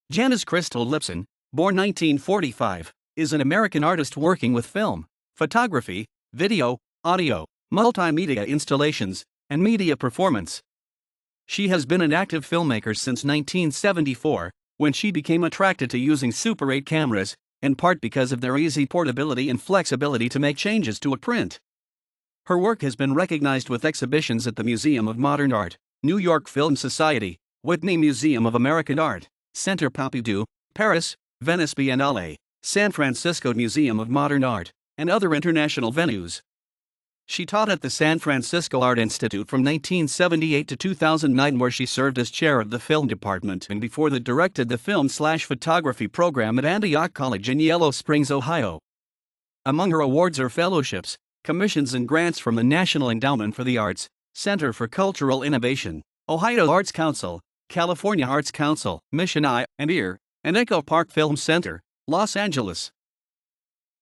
Janis Crystal Lipzin, born 1945, is an American artist working with film, photography, video, audio, multimedia installations, and media performance. She has been an active filmmaker since 1974, when she became attracted to using Super 8 cameras, in part because of their easy portability and flexibility to make changes to a print. Her work has been recognized with exhibitions at the Museum of Modern Art, New York Film Society, Whitney Museum of American Art, Centre Pompidou, Paris, Venice Biennale, San Francisco Museum of Modern Art, and other international venues. She taught at the San Francisco Art Institute from 1978 to 2009, where she served as chair of the film department and before that directed the film/photography program at Antioch College in Yellow Springs, Ohio. Among her awards are fellowships, commissions and grants from the National Endowment for the Arts, Center for Cultural Innovation, Ohio Arts Council, California Arts Council, Mission Eye and Ear, and Echo Park Film Center, Los Angeles.